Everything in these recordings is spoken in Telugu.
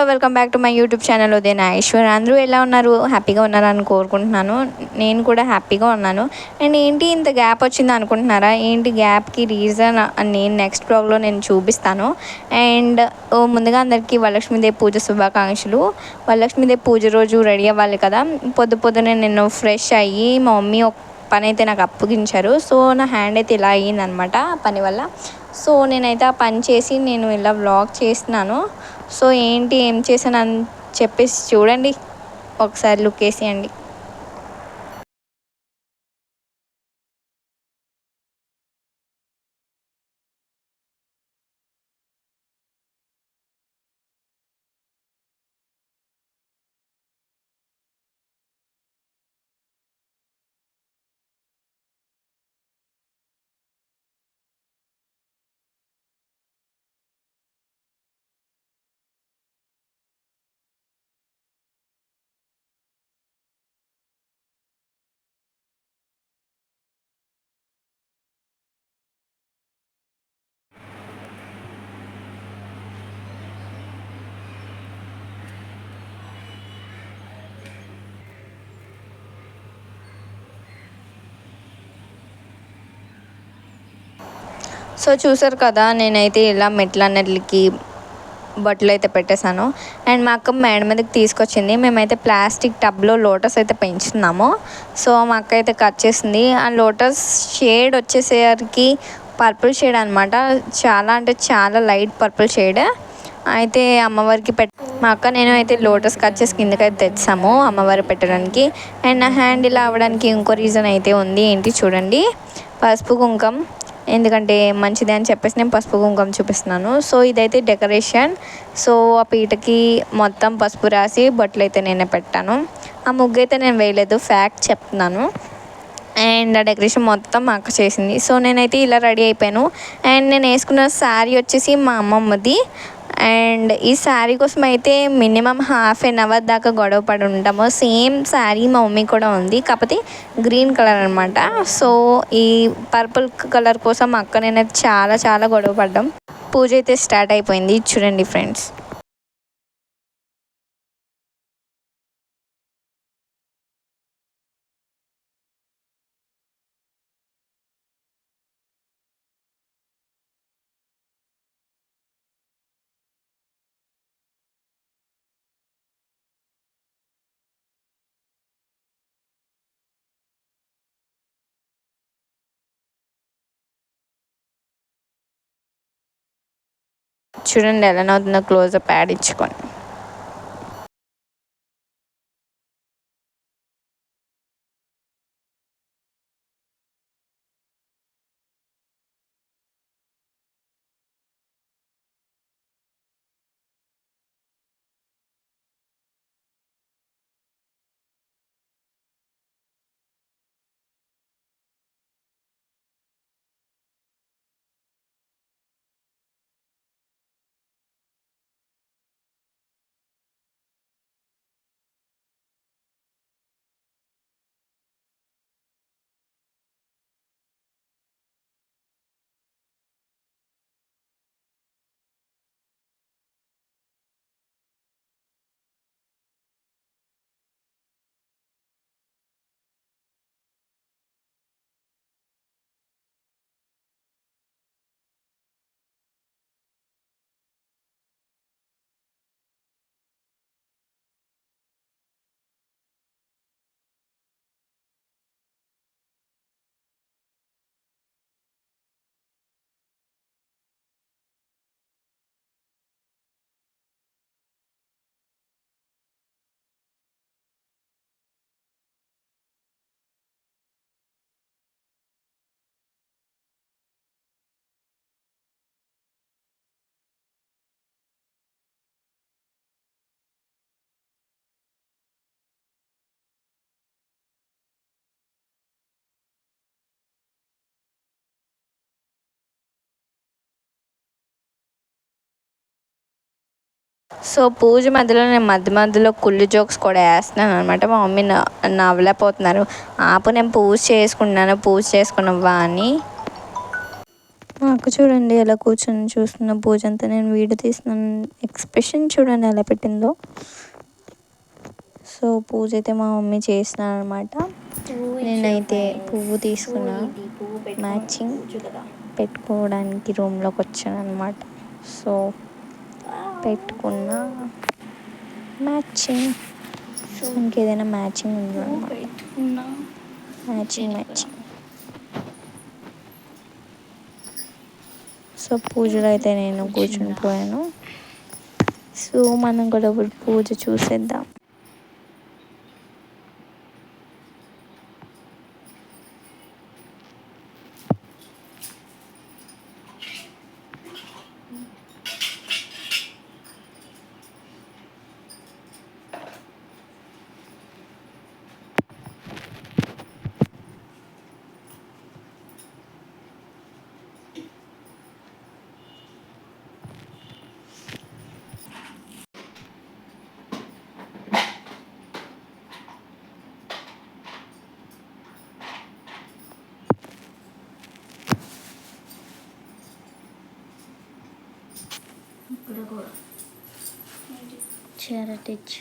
Hello welcome back to my YouTube channel Udayana Aishwar. అందరూ ఎలా ఉన్నారు? హ్యాపీగా ఉన్నారని కోరుకుంటున్నాను. నేను కూడా హ్యాపీగా ఉన్నాను. అండ్ ఏంటి ఇంత గ్యాప్ వచ్చింది అనుకుంటున్నారా? ఏంటి గ్యాప్కి రీజన్ నేను నెక్స్ట్ బ్లాగ్లో నేను చూపిస్తాను. అండ్ ముందుగా అందరికీ వరలక్ష్మీదేవి పూజ శుభాకాంక్షలు. వరలక్ష్మీదేవి పూజ రోజు రెడీ అవ్వాలి కదా. పొద్దున్నే నేను ఫ్రెష్ అయ్యి మా మమ్మీ ఒక పని అయితే నాకు అప్పగించారు. సో నా హ్యాండ్ అయితే ఇలా అయ్యిందనమాట పని వల్ల. సో నేనైతే ఆ పని చేసి నేను ఇలా వ్లాగ్ చేస్తున్నాను. సో ఏంటి ఏం చేశానని చెప్పేసి చూడండి, ఒకసారి లుక్ వేసేయండి. సో చూసారు కదా, నేనైతే ఇలా మెట్లన్నిటికి బట్టలు అయితే పెట్టేశాను. అండ్ మా అక్క మేడ మీదకి తీసుకొచ్చింది. మేమైతే ప్లాస్టిక్ టబ్లో లోటస్ అయితే పెంచుతున్నాము. సో మా అక్క అయితే కట్ చేసింది. ఆ లోటస్ షేడ్ వచ్చేసరికి పర్పుల్ షేడ్ అనమాట. చాలా అంటే చాలా లైట్ పర్పుల్ షేడ్ అయితే అమ్మవారికి మా అక్క నేను అయితే లోటస్ కట్ చేసి కిందకైతే తెచ్చాము అమ్మవారికి పెట్టడానికి. అండ్ నా హ్యాండ్ ఇలా అవ్వడానికి ఇంకో రీజన్ అయితే ఉంది. ఏంటి చూడండి, పసుపు కుంకం, ఎందుకంటే మంచిది అని చెప్పేసి నేను పసుపు కుంకుమ చూపిస్తున్నాను. సో ఇదైతే డెకరేషన్. సో ఆ పీటకి మొత్తం పసుపు రాసి బట్టలు అయితే నేనే పెట్టాను. ఆ ముగ్గు అయితే నేను వేయలేదు, ఫ్యాక్ట్ చెప్తున్నాను. అండ్ ఆ డెకరేషన్ మొత్తం మా అక్క చేసింది. సో నేనైతే ఇలా రెడీ అయిపోయాను. అండ్ నేను వేసుకున్న శారీ వచ్చేసి మా అమ్మమ్మది. అండ్ ఈ శారీ కోసం అయితే మినిమం ½ దాకా గొడవ పడి ఉంటాము. సేమ్ శారీ మా మమ్మీ కూడా ఉంది, కాకపోతే గ్రీన్ కలర్ అనమాట. సో ఈ పర్పుల్ కలర్ కోసం మా అక్క నేనైతే చాలా చాలా గొడవ పడ్డాం. పూజ అయితే స్టార్ట్ అయిపోయింది, చూడండి ఫ్రెండ్స్. చూడండి ఎలా అవుతుందో క్లోజప్ యాడ్ ఇచ్చుకొని. సో పూజ మధ్యలో నేను మధ్యలో కుళ్ళు జోక్స్ కూడా వేస్తున్నాను అనమాట. మా మమ్మీ నవ్వలేకపోతున్నారు. ఆపు, నేను పూజ చేసుకున్నాను, పూజ చేసుకున్నావా అని. మా అక్క చూడండి ఎలా కూర్చొని చూస్తున్న పూజ అంతా నేను వీడియో తీస్తున్నాను. ఎక్స్ప్రెషన్ చూడండి ఎలా పెట్టిందో. సో పూజ అయితే మా మమ్మీ చేస్తున్నాను అనమాట. నేనైతే పువ్వు తీసుకున్నా మ్యాచింగ్ పెట్టుకోవడానికి రూమ్లోకి వచ్చాను అనమాట. సో పెట్టుకున్న మ్యాచింగ్ ఇంకేదైనా మ్యాచింగ్ ఉందన్నమాట. మ్యాచింగ్ సో పూజలో అయితే నేను కూర్చుని పోయాను. సో మనం కూడా ఇప్పుడు పూజ చూసేద్దాం. ఇక్కడ కూడా చీర తెచ్చి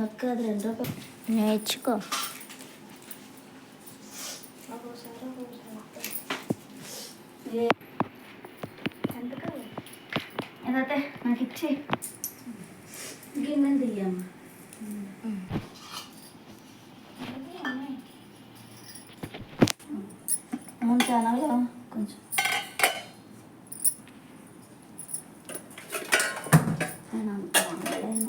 అక్క అది 2 రూపాయలు నేర్చుకో. ఏదైతే నాకు ఇచ్చి గిన్నెలు తీయమ్మా. చాలా కొంచెం నేను అంత వండలేను.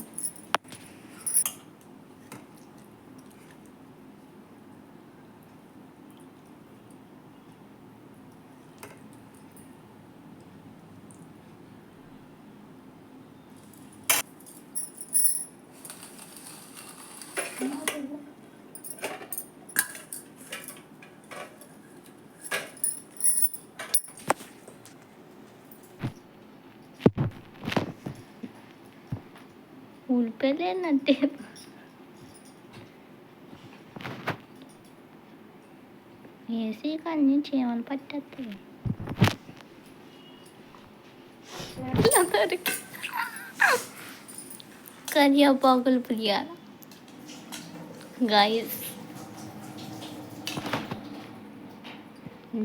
ఊడిపోలేనంటే వేసి కానీ చీమలు పట్టేస్తాయి. కరివేపాకులు పులియాలి గాయస్.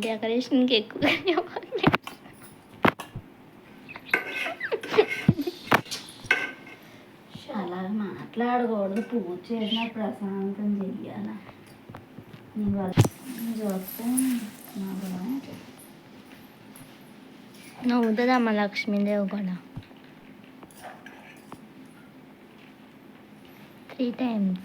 డెకరేషన్కి ఎక్కువ కరివేపాకు అలా మాట్లాడకూడదు. పూజ చేసిన ప్రశాంతం చెయ్యాల. చూస్తే నవ్వుతుందమ్మ లక్ష్మీదేవి కూడా 3 times.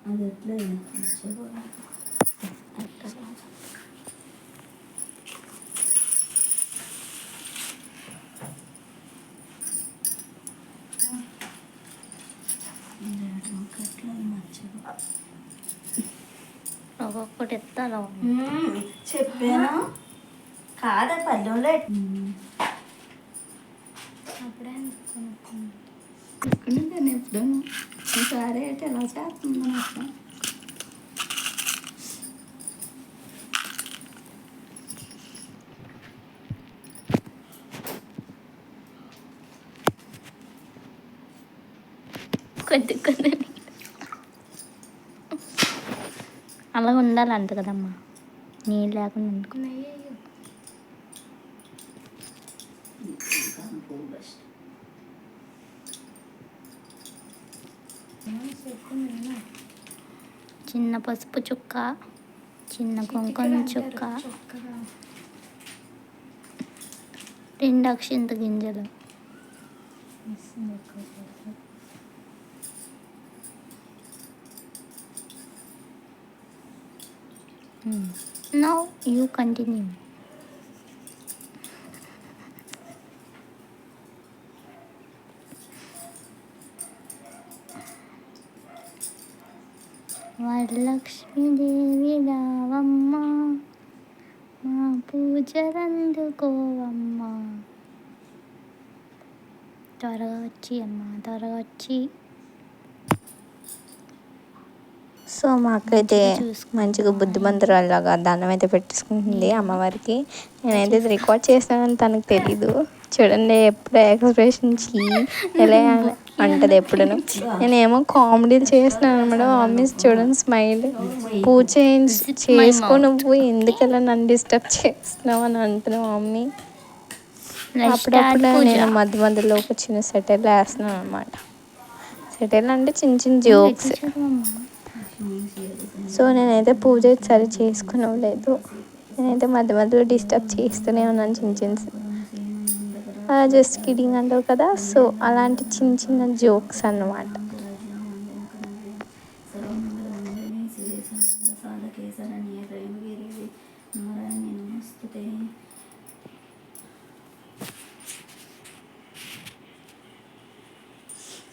అది ఎట్లా ఒక్కొక్కటి ఎత్తాలో చెప్పాను కాదా పల్లెంలో అప్పుడే కొనుక్కుని దాన్ని ఎప్పుడు ఈసారి అయితే ఎలా చేస్తుంది అట్లా కొద్ది అలా ఉండాలంట కదమ్మా. నీళ్ళు లేకుండా వండుకున్నాయి. చిన్న పసుపు చుక్క చిన్న కుంకుమ చుక్క, 2 అక్షింత గింజలు. Now you continue. వరలక్ష్మీదేవి రావమ్మ, మా పూజలందుకోవమ్మ. త్వరగా వచ్చి అమ్మ, త్వరగా వచ్చి. సో మా అక్క అయితే మంచిగా బుద్ధిమంతురాలాగా దండం అయితే పెట్టేసుకుంటుంది అమ్మవారికి. నేనైతే ఇది రికార్డ్ చేస్తానని తనకు తెలీదు. చూడండి ఎప్పుడు ఎక్స్ప్రెషన్ ఎలా అంటది ఎప్పుడును. నేనేమో కామెడీలు చేస్తున్నాను అనమాట. మమ్మీ చూడండి స్మైల్. పూజ చేసుకో, నువ్వు ఎందుకలా నన్ను డిస్టర్బ్ చేస్తున్నావు అని అంటున్నావు మమ్మీ. అప్పుడప్పుడు నేను మధ్య మధ్యలో ఒక చిన్న సెటిల్ వేస్తున్నాను అనమాట. సెటిల్ అంటే చిన్న చిన్న జోక్స్. సో నేనైతే పూజ సరి చేసుకునలేదు. నేనైతే మధ్య మధ్యలో డిస్టర్బ్ చేస్తూనే ఉన్నాను చిన్న చిన్న జస్ట్ కిడింగ్ అంటారు కదా. సో అలాంటి చిన్న చిన్న జోక్స్ అన్నమాట.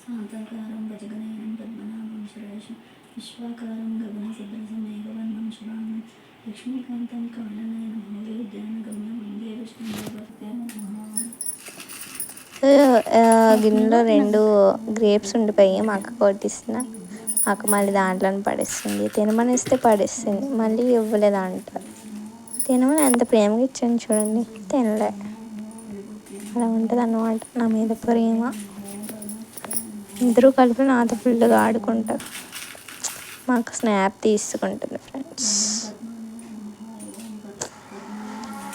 శాంతాకారం భజగణేనం పద్మనాభం సురేశం విశ్వాకారం గగన సదృశం మేఘవర్ణం శుభాంగం లక్ష్మీకాంతం కమలనయనం హోయోధ్యాన గమ్యం వందే విష్ణుదేవతే నమః. గిన్నెలో 2 గ్రేప్స్ ఉండిపోయి మా అక్క కొట్టిస్తున్న. మా అక్క మళ్ళీ దాంట్లోనే పడేస్తుంది. తినమని ఇస్తే పడేస్తుంది, మళ్ళీ ఇవ్వలేదంట. తినమని ఎంత ప్రేమగా ఇచ్చాను చూడండి, తినలే. అలా ఉంటుంది అన్నమాట నా మీద ప్రేమ. ఇద్దరు కలిపి నాతో ఫుల్గా ఆడుకుంటారు. మాకు స్నాప్ తీసుకుంటుంది ఫ్రెండ్స్.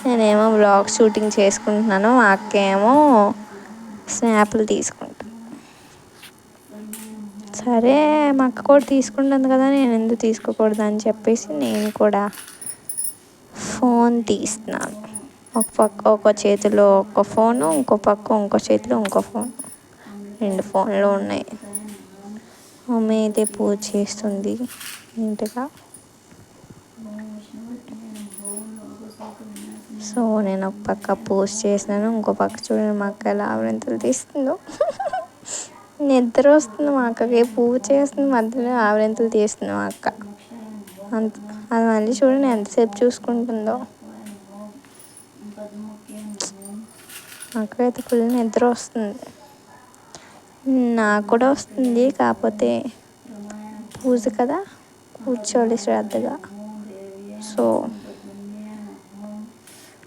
నేనేమో వ్లాగ్ షూటింగ్ చేసుకుంటున్నాను, మా అక్క ఏమో స్నాప్లు తీసుకుంటాను. సరే మా అక్క కూడా తీసుకుంటుంది కదా, నేను ఎందుకు తీసుకోకూడదు అని చెప్పేసి నేను కూడా ఫోన్ తీస్తున్నాను. ఒక చేతిలో ఒక ఫోను, ఇంకో చేతిలో ఇంకో ఫోన్. 2 ఫోన్లు ఉన్నాయి. మమ్మీ అయితే పూజ చేస్తుంది నీట్గా. సో నేను ఒక పక్క పూజ చేసినాను, ఇంకో పక్క చూడండి మా అక్క ఎలా ఆవరింతలు తీస్తుందో. నిద్ర వస్తుంది మా అక్కకి, పూజ చేస్తుంది మధ్యలో ఆవరింతలు తీస్తుంది మా అక్క. అది మళ్ళీ చూడండి ఎంతసేపు చూసుకుంటుందో. మా అక్కకైతే ఫుల్ నిద్ర వస్తుంది, నాకు కూడా వస్తుంది. కాకపోతే పూజ కదా, కూర్చోవాలి శ్రద్ధగా. సో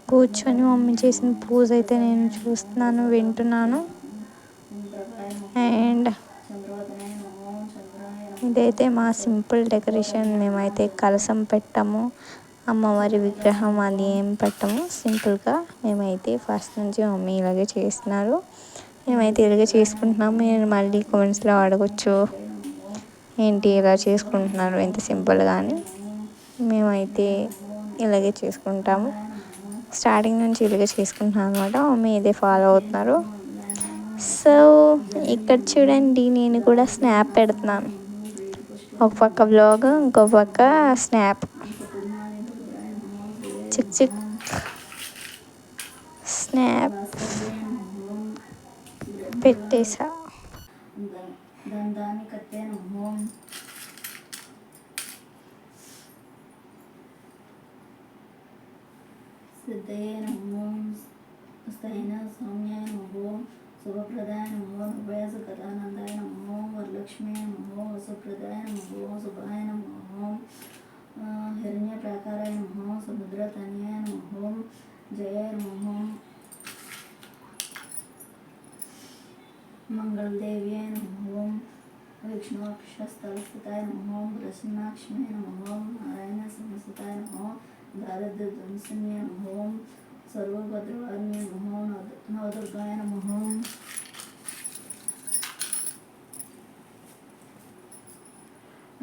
కూర్చొని మమ్మీ చేసిన పూజ అయితే నేను చూస్తున్నాను, వింటున్నాను. అండ్ ఇదైతే మా సింపుల్ డెకరేషన్. మేమైతే కలసం పెట్టాము, అమ్మవారి విగ్రహం అది ఏం పెట్టాము. సింపుల్గా మేమైతే ఫస్ట్ నుంచి మమ్మీ ఇలాగే చేస్తున్నారు, మేమైతే ఇలాగే చేసుకుంటున్నాము. నేను మళ్ళీ కామెంట్స్లో అడగచ్చు, ఏంటి ఇలా చేసుకుంటున్నారు ఎంత సింపుల్గా అని. మేమైతే ఇలాగే చేసుకుంటాము, స్టార్టింగ్ నుంచి ఇలాగే చేసుకుంటున్నాను అనమాట. మమ్మీ ఇదే ఫాలో అవుతున్నారు. సో ఇక్కడ చూడండి నేను కూడా స్నాప్ పెడుతున్నాను. ఒక పక్క బ్లాగ్, ఇంకో పక్క స్నాప్. చిక్ చిక్ స్నాప్ పెట్టేసా. సిద్ధయే నమో స్థైన సౌమ్యాయ నమో శుభప్రదాయ నమో ఉభయస కథానందాయ నమో వరలక్ష్మీ నమో వసుప్రదాయ నమో శుభాయ నమో హిరణ్య ప్రాకారాయ నమో సముద్రతనయాయ నమో జయ నమో మంగళదేవ్యాయ నమో విష్ణువక్షస్థలస్థితాయ నమో ప్రసన్నాక్ష్మ్యాయ నమో నారాయణ సంస్థితాయ నమో దారిద్ర్యధ్వంసిన్య నమో సర్వభద్రవాణ్య నమో నవదుర్గాయ నమో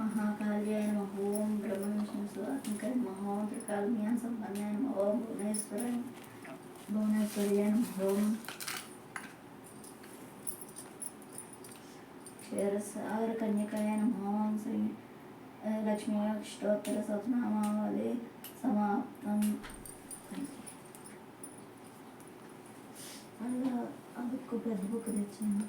महाकाल्याय नमः ओम ब्रह्म विष्णु सुरात्मकाय नमः ओम त्रिकालज्ञान संपन्नाय नमः ओम भुवनेश्वर्याय नमः ओम क्षीरसागर कन्यकाय नमः ओम श्री लक्ष्मी अष्टोत्तर सहस्रनामावली समाप्तम అలా ఆ బుక్ పెద్ద బుక్ తెచ్చాను.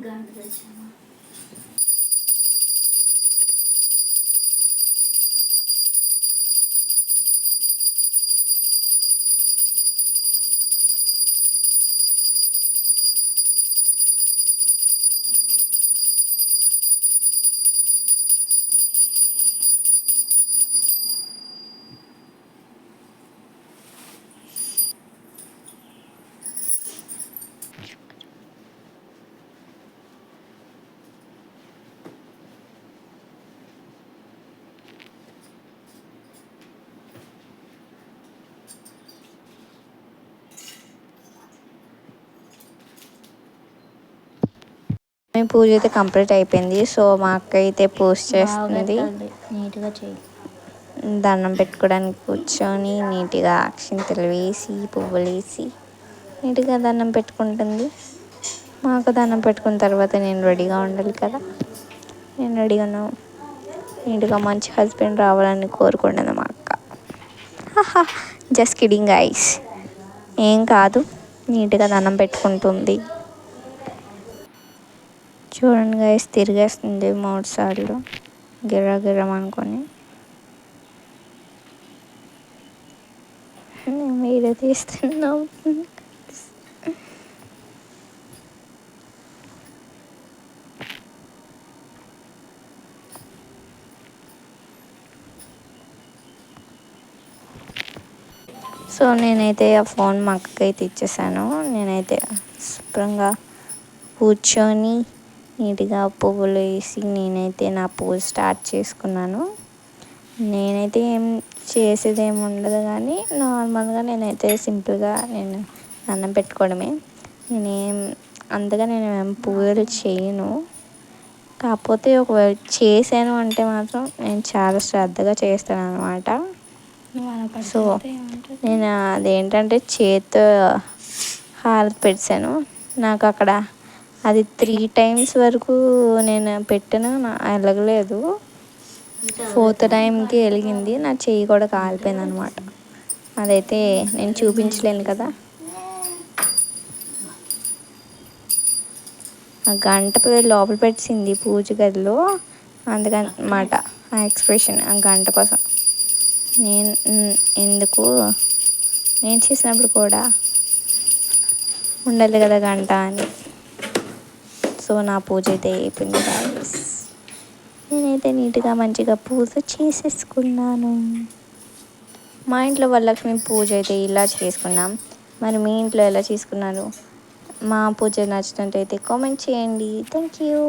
గంట తెచ్చాను. మీ పూజ అయితే కంప్లీట్ అయిపోయింది. సో మా అక్క అయితే పూజ చేస్తుంది. నీట్గా చేయి. దండం పెట్టుకోవడానికి కూర్చొని నీట్గా అక్షింతలు వేసి పువ్వులు వేసి నీట్గా దండం పెట్టుకుంటుంది. మా అక్క దండం పెట్టుకున్న తర్వాత నేను రెడీగా ఉండాలి కదా. నేను రెడీగా నీట్గా మంచి హస్బెండ్ రావాలని కోరుకుంటుంది మా అక్క. జస్ట్ కిడింగ్ గైస్, ఏం కాదు. నీట్గా దండం పెట్టుకుంటుంది. చూడండి గైస్, తిరిగేస్తుంది 3 సార్లు గిర్ర గిర్రం అనుకొని. నేను వీడియో తీస్తున్నాం. సో నేనైతే ఆ ఫోన్ మా అక్కకైతే ఇచ్చేసాను. నేనైతే శుభ్రంగా కూర్చొని నీట్గా పువ్వులు వేసి నేనైతే నా పూజ స్టార్ట్ చేసుకున్నాను. నేనైతే ఏం చేసేది ఏమి ఉండదు, కానీ నార్మల్గా నేనైతే సింపుల్గా నేను దండం పెట్టుకోవడమే. నేను ఏం పూజలు చేయను. కాకపోతే ఒకవేళ చేశాను అంటే మాత్రం నేను చాలా శ్రద్ధగా చేస్తాను అనమాట. సో నేను అదేంటంటే చేత్తో హారతి పెట్టాను. నాకు అక్కడ అది 3 times వరకు నేను పెట్టినా వెలగలేదు. 4th టైంకి వెలిగింది. నా చెయ్యి కూడా కాలిపోయింది అనమాట. అదైతే నేను చూపించలేను కదా. ఆ గంట లోపల పెట్టింది పూజ గదిలో, అందుకనమాట ఆ ఎక్స్ప్రెషన్. ఆ గంట కోసం ఎందుకు నేను చేసినప్పుడు కూడా ఉండాలి కదా గంట అని. సో నా పూజ అయితే అయిపోయింది గాయ్స్. నేనైతే నీట్గా మంచిగా పూజ చేసేసుకున్నాను. మా ఇంట్లో వరలక్ష్మి పూజ అయితే ఇలా చేసుకున్నాం. మరి మీ ఇంట్లో ఎలా చేసుకున్నారు? మా పూజ నచ్చినట్టయితే కామెంట్ చేయండి. Thank you.